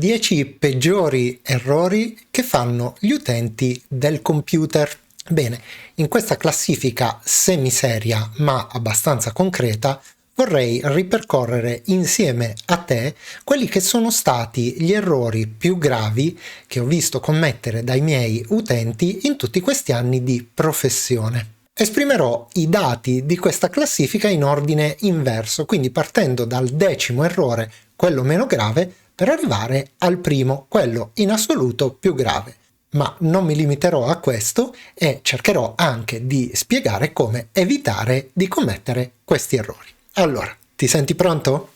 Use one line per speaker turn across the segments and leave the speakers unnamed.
10 peggiori errori che fanno gli utenti del computer. Bene, in questa classifica semiseria ma abbastanza concreta vorrei ripercorrere insieme a te quelli che sono stati gli errori più gravi che ho visto commettere dai miei utenti in tutti questi anni di professione. Esprimerò i dati di questa classifica in ordine inverso, quindi partendo dal 10° errore, quello meno grave, per arrivare al primo, quello in assoluto più grave. Ma non mi limiterò a questo e cercherò anche di spiegare come evitare di commettere questi errori. Allora, ti senti pronto?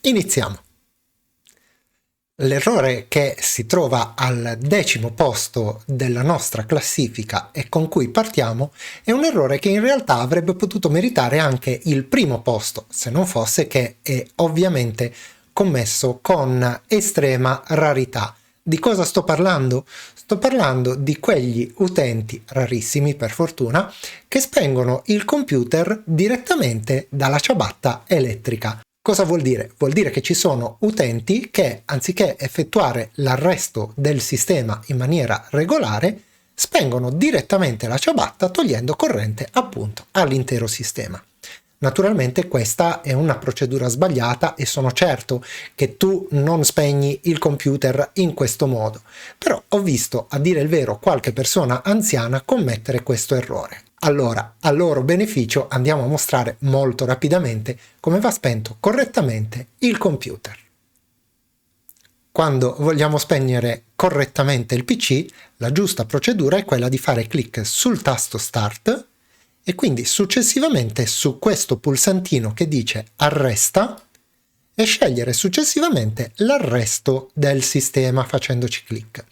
Iniziamo. L'errore che si trova al 10° posto della nostra classifica e con cui partiamo è un errore che in realtà avrebbe potuto meritare anche il primo posto, se non fosse che è ovviamente commesso con estrema rarità. Di cosa sto parlando? Sto parlando di quegli utenti, rarissimi per fortuna, che spengono il computer direttamente dalla ciabatta elettrica. Cosa vuol dire? Vuol dire che ci sono utenti che, anziché effettuare l'arresto del sistema in maniera regolare, spengono direttamente la ciabatta togliendo corrente appunto all'intero sistema. Naturalmente questa è una procedura sbagliata e sono certo che tu non spegni il computer in questo modo, però ho visto, a dire il vero, qualche persona anziana commettere questo errore. Allora, a loro beneficio andiamo a mostrare molto rapidamente come va spento correttamente il computer. Quando vogliamo spegnere correttamente il PC, la giusta procedura è quella di fare clic sul tasto Start e quindi successivamente su questo pulsantino che dice arresta e scegliere successivamente l'arresto del sistema facendoci clic.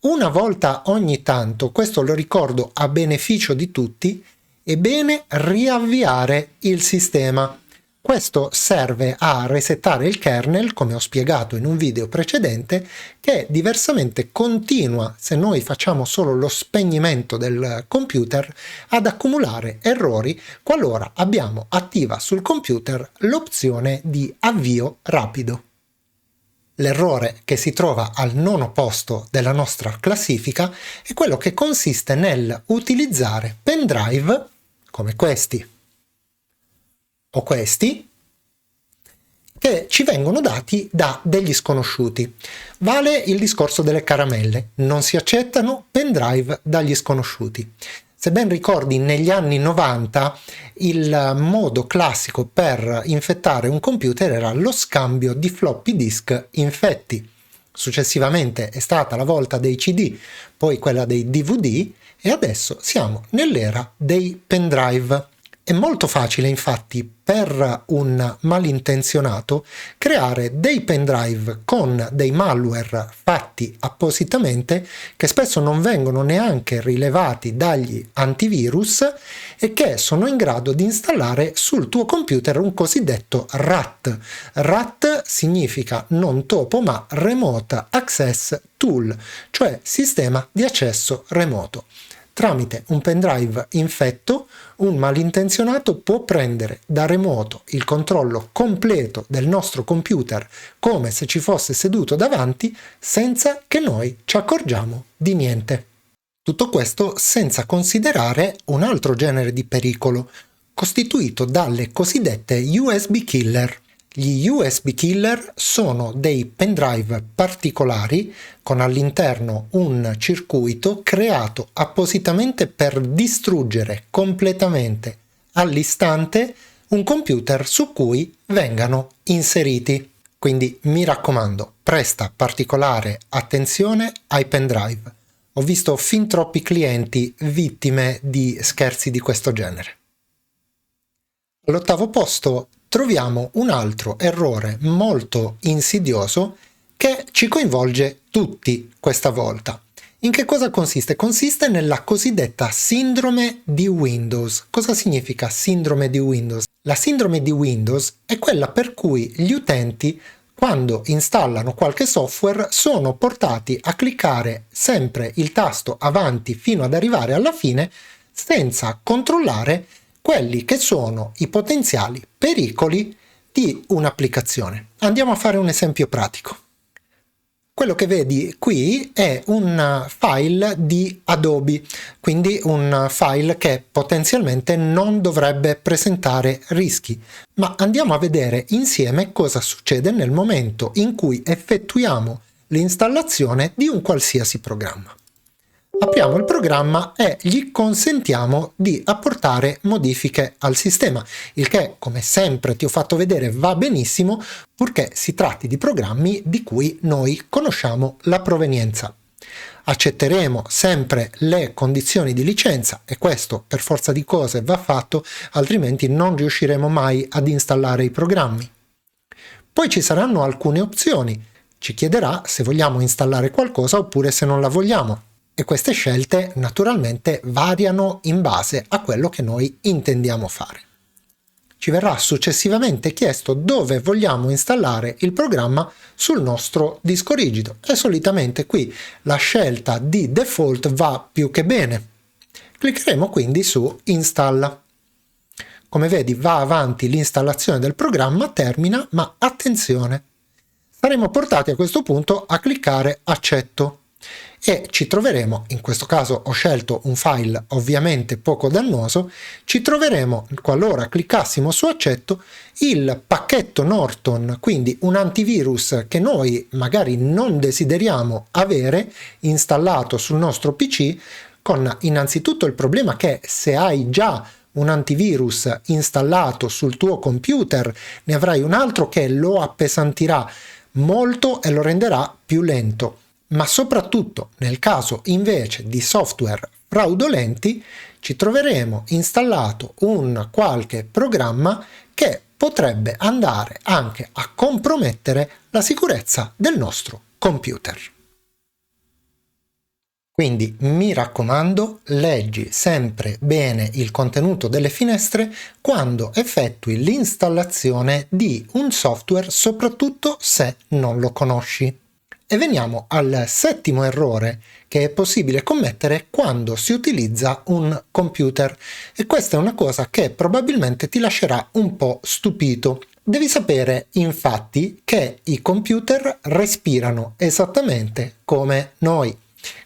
Una volta ogni tanto, questo lo ricordo a beneficio di tutti, è bene riavviare il sistema. Questo serve a resettare il kernel, come ho spiegato in un video precedente, che diversamente continua, se noi facciamo solo lo spegnimento del computer, ad accumulare errori qualora abbiamo attiva sul computer l'opzione di avvio rapido. L'errore che si trova al 9° posto della nostra classifica è quello che consiste nel utilizzare pendrive come questi o questi che ci vengono dati da degli sconosciuti. Vale il discorso delle caramelle, non si accettano pendrive dagli sconosciuti. Se ben ricordi, negli anni 90 il modo classico per infettare un computer era lo scambio di floppy disk infetti. Successivamente è stata la volta dei CD, poi quella dei DVD e adesso siamo nell'era dei pendrive. È molto facile infatti per un malintenzionato creare dei pendrive con dei malware fatti appositamente che spesso non vengono neanche rilevati dagli antivirus e che sono in grado di installare sul tuo computer un cosiddetto RAT. RAT significa non topo ma Remote Access Tool, cioè sistema di accesso remoto. Tramite un pendrive infetto, un malintenzionato può prendere da remoto il controllo completo del nostro computer come se ci fosse seduto davanti senza che noi ci accorgiamo di niente. Tutto questo senza considerare un altro genere di pericolo, costituito dalle cosiddette USB killer. Gli USB killer sono dei pendrive particolari con all'interno un circuito creato appositamente per distruggere completamente all'istante un computer su cui vengano inseriti. Quindi mi raccomando, presta particolare attenzione ai pendrive. Ho visto fin troppi clienti vittime di scherzi di questo genere. All'8° posto troviamo un altro errore molto insidioso che ci coinvolge tutti questa volta. In che cosa consiste? Consiste nella cosiddetta sindrome di Windows. Cosa significa sindrome di Windows? La sindrome di Windows è quella per cui gli utenti, quando installano qualche software, sono portati a cliccare sempre il tasto avanti fino ad arrivare alla fine senza controllare quelli che sono i potenziali pericoli di un'applicazione. Andiamo a fare un esempio pratico. Quello che vedi qui è un file di Adobe, quindi un file che potenzialmente non dovrebbe presentare rischi. Ma andiamo a vedere insieme cosa succede nel momento in cui effettuiamo l'installazione di un qualsiasi programma. Apriamo il programma e gli consentiamo di apportare modifiche al sistema, il che, come sempre ti ho fatto vedere, va benissimo purché si tratti di programmi di cui noi conosciamo la provenienza. Accetteremo sempre le condizioni di licenza e questo per forza di cose va fatto, altrimenti non riusciremo mai ad installare i programmi. Poi ci saranno alcune opzioni, ci chiederà se vogliamo installare qualcosa oppure se non la vogliamo. E queste scelte naturalmente variano in base a quello che noi intendiamo fare. Ci verrà successivamente chiesto dove vogliamo installare il programma sul nostro disco rigido e solitamente qui la scelta di default va più che bene. Cliccheremo quindi su Installa. Come vedi va avanti l'installazione del programma, termina, ma attenzione! Saremo portati a questo punto a cliccare Accetto. E ci troveremo, in questo caso ho scelto un file ovviamente poco dannoso, ci troveremo, qualora cliccassimo su accetto, il pacchetto Norton, quindi un antivirus che noi magari non desideriamo avere installato sul nostro PC, con innanzitutto il problema che se hai già un antivirus installato sul tuo computer, ne avrai un altro che lo appesantirà molto e lo renderà più lento. Ma soprattutto nel caso invece di software fraudolenti ci troveremo installato un qualche programma che potrebbe andare anche a compromettere la sicurezza del nostro computer. Quindi mi raccomando, leggi sempre bene il contenuto delle finestre quando effettui l'installazione di un software, soprattutto se non lo conosci. E veniamo al settimo errore che è possibile commettere quando si utilizza un computer. E questa è una cosa che probabilmente ti lascerà un po' stupito. Devi sapere infatti che i computer respirano esattamente come noi.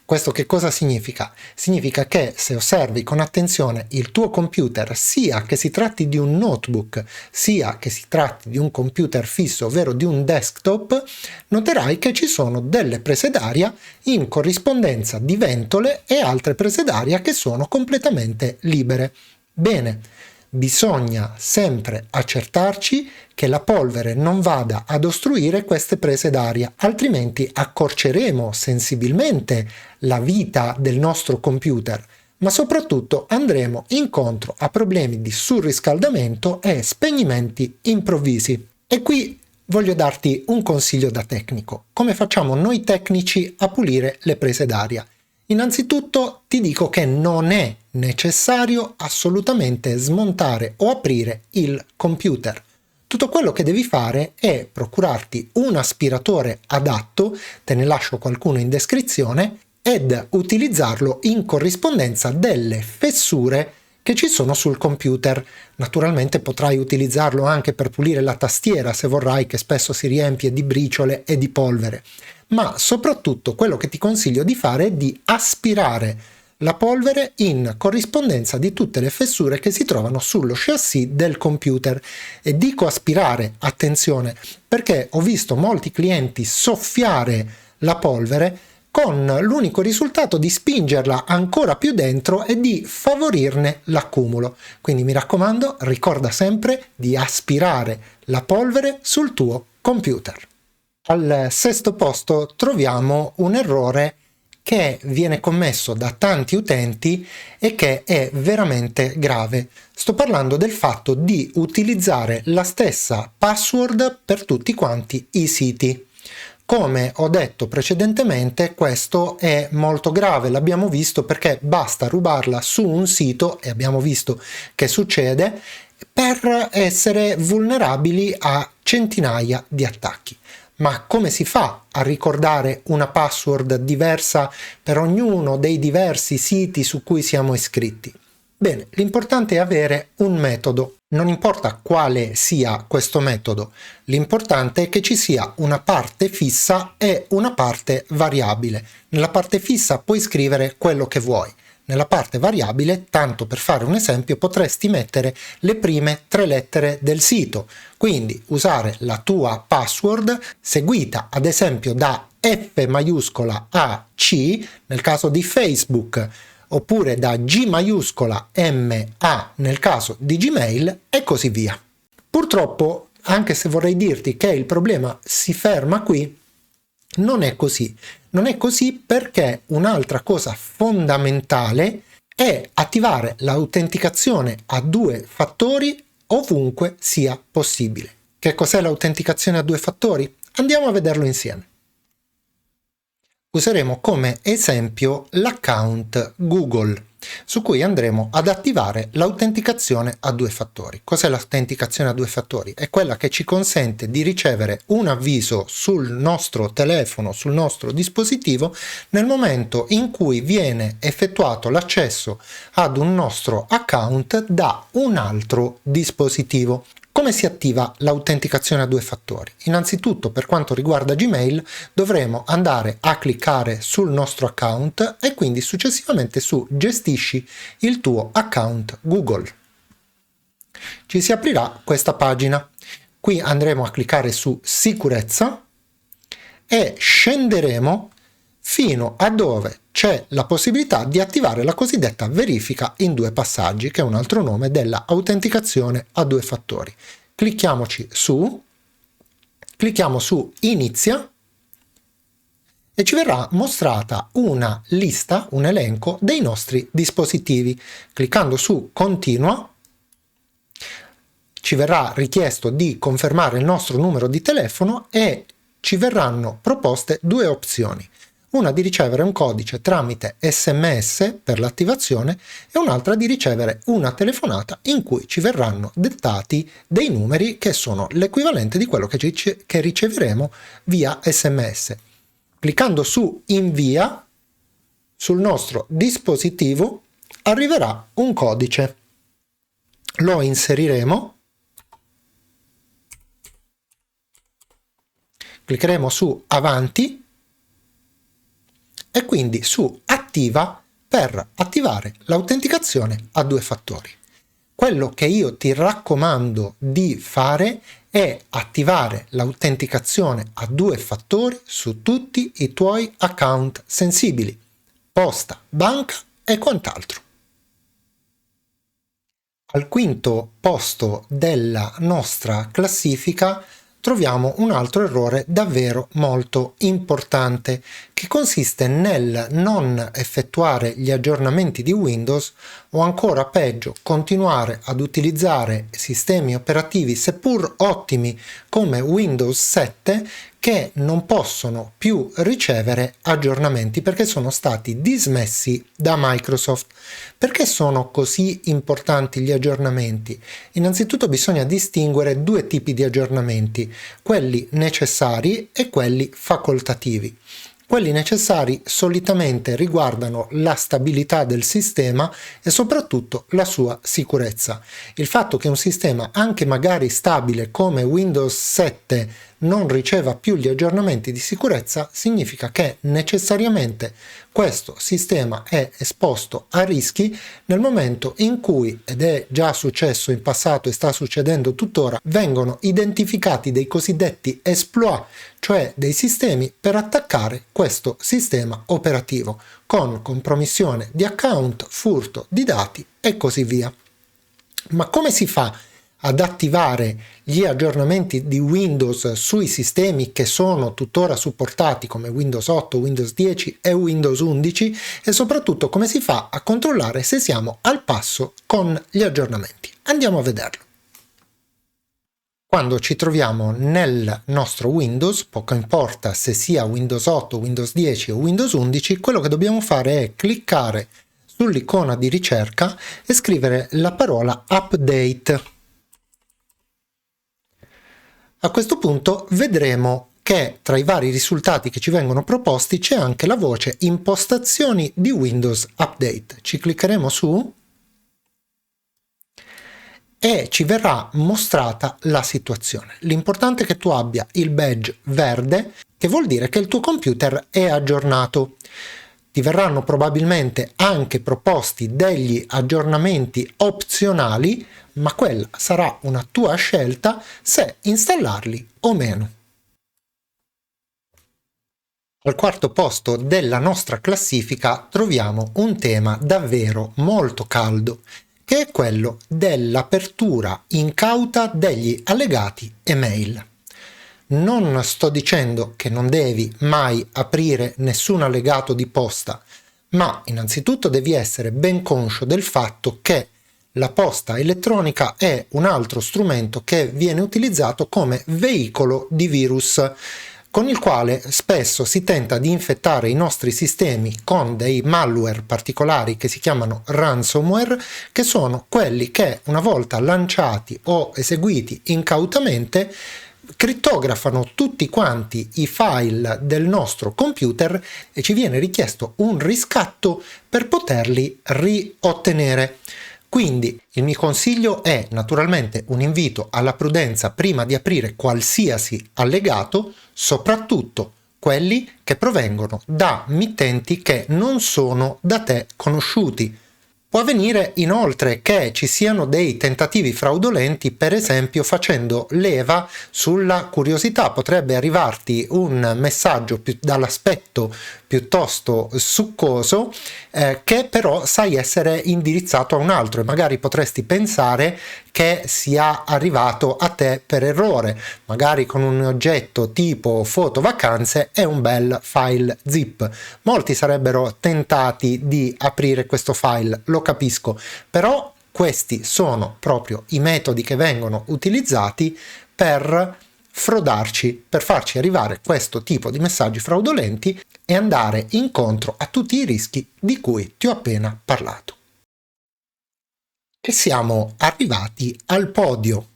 Questo che cosa significa? Significa che se osservi con attenzione il tuo computer, sia che si tratti di un notebook, sia che si tratti di un computer fisso, ovvero di un desktop, noterai che ci sono delle prese d'aria in corrispondenza di ventole e altre prese d'aria che sono completamente libere. Bene, bisogna sempre accertarci che la polvere non vada ad ostruire queste prese d'aria, altrimenti accorceremo sensibilmente la vita del nostro computer, ma soprattutto andremo incontro a problemi di surriscaldamento e spegnimenti improvvisi. E qui voglio darti un consiglio da tecnico. Come facciamo noi tecnici a pulire le prese d'aria? Innanzitutto ti dico che non è necessario assolutamente smontare o aprire il computer. Tutto quello che devi fare è procurarti un aspiratore adatto, te ne lascio qualcuno in descrizione, ed utilizzarlo in corrispondenza delle fessure che ci sono sul computer. Naturalmente potrai utilizzarlo anche per pulire la tastiera se vorrai, che spesso si riempie di briciole e di polvere. Ma soprattutto quello che ti consiglio di fare è di aspirare la polvere in corrispondenza di tutte le fessure che si trovano sullo chassis del computer. E dico aspirare, attenzione, perché ho visto molti clienti soffiare la polvere con l'unico risultato di spingerla ancora più dentro e di favorirne l'accumulo. Quindi mi raccomando, ricorda sempre di aspirare la polvere sul tuo computer. Al sesto posto troviamo un errore che viene commesso da tanti utenti e che è veramente grave. Sto parlando del fatto di utilizzare la stessa password per tutti quanti i siti. Come ho detto precedentemente, questo è molto grave, l'abbiamo visto perché basta rubarla su un sito, e abbiamo visto che succede, per essere vulnerabili a centinaia di attacchi. Ma come si fa a ricordare una password diversa per ognuno dei diversi siti su cui siamo iscritti? Bene, l'importante è avere un metodo. Non importa quale sia questo metodo, l'importante è che ci sia una parte fissa e una parte variabile. Nella parte fissa puoi scrivere quello che vuoi. Nella parte variabile, tanto per fare un esempio, potresti mettere le prime 3 lettere del sito. Quindi usare la tua password seguita ad esempio da F maiuscola a C nel caso di Facebook, oppure da G maiuscola M A nel caso di Gmail e così via. Purtroppo, anche se vorrei dirti che il problema si ferma qui, non è così. Non è così perché un'altra cosa fondamentale è attivare l'autenticazione a 2 fattori ovunque sia possibile. Che cos'è l'autenticazione a 2 fattori? Andiamo a vederlo insieme. Useremo come esempio l'account Google, su cui andremo ad attivare l'autenticazione a 2 fattori. Cos'è l'autenticazione a 2 fattori? È quella che ci consente di ricevere un avviso sul nostro telefono, sul nostro dispositivo, nel momento in cui viene effettuato l'accesso ad un nostro account da un altro dispositivo. Come si attiva l'autenticazione a 2 fattori? Innanzitutto, per quanto riguarda Gmail, dovremo andare a cliccare sul nostro account e quindi successivamente su Gestisci il tuo account Google. Ci si aprirà questa pagina. Qui andremo a cliccare su Sicurezza e scenderemo fino a dove c'è la possibilità di attivare la cosiddetta verifica in 2 passaggi, che è un altro nome della autenticazione a 2 fattori. Clicchiamo su Inizia e ci verrà mostrata una lista, un elenco dei nostri dispositivi. Cliccando su Continua ci verrà richiesto di confermare il nostro numero di telefono e ci verranno proposte 2 opzioni. Una di ricevere un codice tramite SMS per l'attivazione e un'altra di ricevere una telefonata in cui ci verranno dettati dei numeri che sono l'equivalente di quello che riceveremo via SMS. Cliccando su Invia sul nostro dispositivo arriverà un codice. Lo inseriremo. Cliccheremo su Avanti e quindi su Attiva per attivare l'autenticazione a 2 fattori. Quello che io ti raccomando di fare è attivare l'autenticazione a 2 fattori su tutti i tuoi account sensibili, posta, banca e quant'altro. Al 5° posto della nostra classifica troviamo un altro errore davvero molto importante, che consiste nel non effettuare gli aggiornamenti di Windows o ancora peggio continuare ad utilizzare sistemi operativi seppur ottimi come Windows 7 che non possono più ricevere aggiornamenti perché sono stati dismessi da Microsoft. Perché sono così importanti gli aggiornamenti? Innanzitutto bisogna distinguere 2 tipi di aggiornamenti, quelli necessari e quelli facoltativi. Quelli necessari solitamente riguardano la stabilità del sistema e soprattutto la sua sicurezza. Il fatto che un sistema, anche magari stabile come Windows 7, non riceva più gli aggiornamenti di sicurezza significa che necessariamente questo sistema è esposto a rischi nel momento in cui, ed è già successo in passato e sta succedendo tuttora, vengono identificati dei cosiddetti exploit, cioè dei sistemi per attaccare questo sistema operativo, con compromissione di account, furto di dati e così via. Ma come si fa ad attivare gli aggiornamenti di Windows sui sistemi che sono tuttora supportati come Windows 8, Windows 10 e Windows 11 e soprattutto come si fa a controllare se siamo al passo con gli aggiornamenti? Andiamo a vederlo. Quando ci troviamo nel nostro Windows, poco importa se sia Windows 8, Windows 10 o Windows 11, quello che dobbiamo fare è cliccare sull'icona di ricerca e scrivere la parola Update. A questo punto vedremo che tra i vari risultati che ci vengono proposti c'è anche la voce Impostazioni di Windows Update. Ci cliccheremo su e ci verrà mostrata la situazione. L'importante è che tu abbia il badge verde, che vuol dire che il tuo computer è aggiornato. Ti verranno probabilmente anche proposti degli aggiornamenti opzionali, ma quella sarà una tua scelta se installarli o meno. Al quarto posto della nostra classifica troviamo un tema davvero molto caldo, che è quello dell'apertura incauta degli allegati email. Non sto dicendo che non devi mai aprire nessun allegato di posta, ma innanzitutto devi essere ben conscio del fatto che la posta elettronica è un altro strumento che viene utilizzato come veicolo di virus, con il quale spesso si tenta di infettare i nostri sistemi con dei malware particolari che si chiamano ransomware, che sono quelli che una volta lanciati o eseguiti incautamente crittografano tutti quanti i file del nostro computer e ci viene richiesto un riscatto per poterli riottenere. Quindi il mio consiglio è naturalmente un invito alla prudenza prima di aprire qualsiasi allegato, soprattutto quelli che provengono da mittenti che non sono da te conosciuti. Può avvenire inoltre che ci siano dei tentativi fraudolenti, per esempio facendo leva sulla curiosità. Potrebbe arrivarti un messaggio dall'aspetto piuttosto succoso che però sai essere indirizzato a un altro e magari potresti pensare che sia arrivato a te per errore, magari con un oggetto tipo foto vacanze e un bel file zip. Molti sarebbero tentati di aprire questo file, lo capisco, però questi sono proprio i metodi che vengono utilizzati per frodarci, per farci arrivare questo tipo di messaggi fraudolenti e andare incontro a tutti i rischi di cui ti ho appena parlato. E siamo arrivati al podio.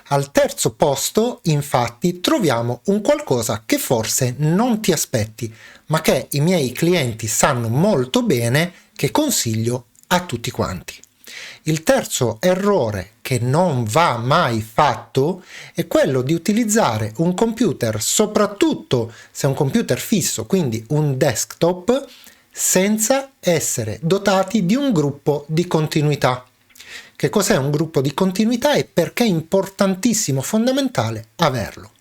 Al terzo posto, infatti, troviamo un qualcosa che forse non ti aspetti, ma che i miei clienti sanno molto bene che consiglio a tutti quanti. Il terzo errore che non va mai fatto è quello di utilizzare un computer, soprattutto se è un computer fisso, quindi un desktop, senza essere dotati di un gruppo di continuità. Che cos'è un gruppo di continuità e perché è importantissimo, fondamentale averlo?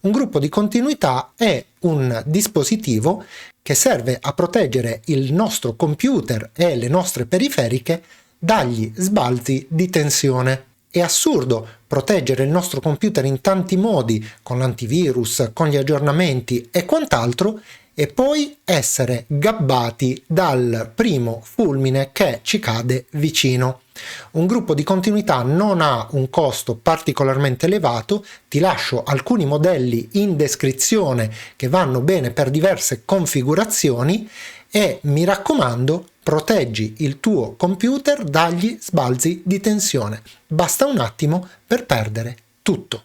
Un gruppo di continuità è un dispositivo che serve a proteggere il nostro computer e le nostre periferiche dagli sbalzi di tensione. È assurdo proteggere il nostro computer in tanti modi, con l'antivirus, con gli aggiornamenti e quant'altro, e poi essere gabbati dal primo fulmine che ci cade vicino. Un gruppo di continuità non ha un costo particolarmente elevato, ti lascio alcuni modelli in descrizione che vanno bene per diverse configurazioni e mi raccomando, proteggi il tuo computer dagli sbalzi di tensione. Basta un attimo per perdere tutto.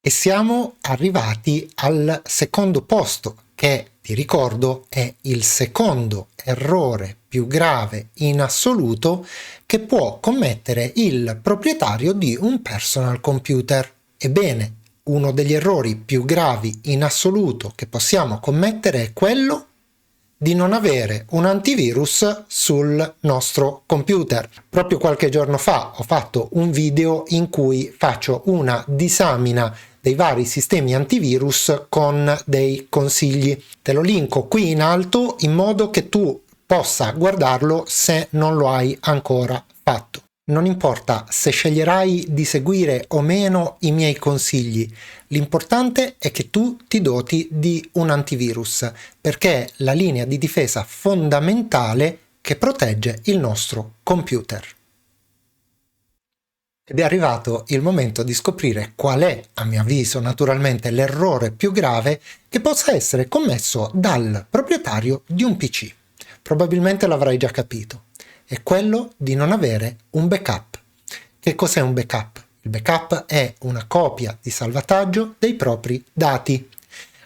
E siamo arrivati al secondo posto, che ti ricordo è il secondo errore più grave in assoluto che può commettere il proprietario di un personal computer. Ebbene, uno degli errori più gravi in assoluto che possiamo commettere è quello di non avere un antivirus sul nostro computer. Proprio qualche giorno fa ho fatto un video in cui faccio una disamina dei vari sistemi antivirus con dei consigli. Te lo linko qui in alto in modo che tu possa guardarlo se non lo hai ancora fatto. Non importa se sceglierai di seguire o meno i miei consigli, l'importante è che tu ti doti di un antivirus, perché è la linea di difesa fondamentale che protegge il nostro computer. Ed è arrivato il momento di scoprire qual è, a mio avviso, naturalmente l'errore più grave che possa essere commesso dal proprietario di un PC. Probabilmente l'avrai già capito. È quello di non avere un backup. Che cos'è un backup? Il backup è una copia di salvataggio dei propri dati.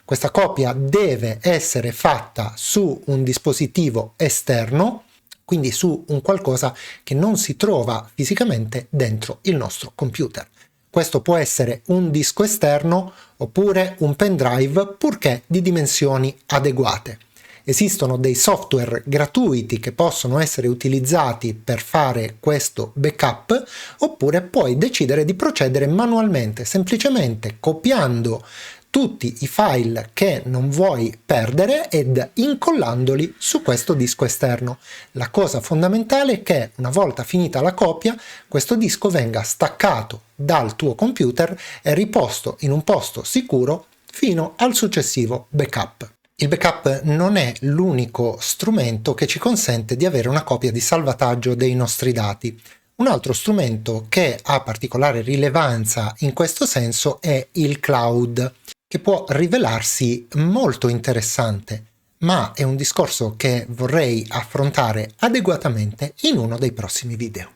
Questa copia deve essere fatta su un dispositivo esterno, quindi su un qualcosa che non si trova fisicamente dentro il nostro computer. Questo può essere un disco esterno oppure un pendrive, purché di dimensioni adeguate. Esistono dei software gratuiti che possono essere utilizzati per fare questo backup, oppure puoi decidere di procedere manualmente, semplicemente copiando tutti i file che non vuoi perdere ed incollandoli su questo disco esterno. La cosa fondamentale è che una volta finita la copia, questo disco venga staccato dal tuo computer e riposto in un posto sicuro fino al successivo backup. Il backup non è l'unico strumento che ci consente di avere una copia di salvataggio dei nostri dati. Un altro strumento che ha particolare rilevanza in questo senso è il cloud, che può rivelarsi molto interessante, ma è un discorso che vorrei affrontare adeguatamente in uno dei prossimi video.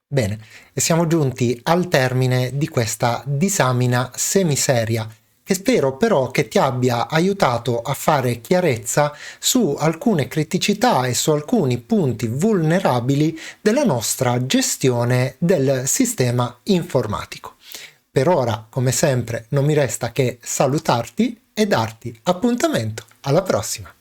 Bene, e siamo giunti al termine di questa disamina semiseria, che spero però che ti abbia aiutato a fare chiarezza su alcune criticità e su alcuni punti vulnerabili della nostra gestione del sistema informatico. Per ora, come sempre, non mi resta che salutarti e darti appuntamento alla prossima.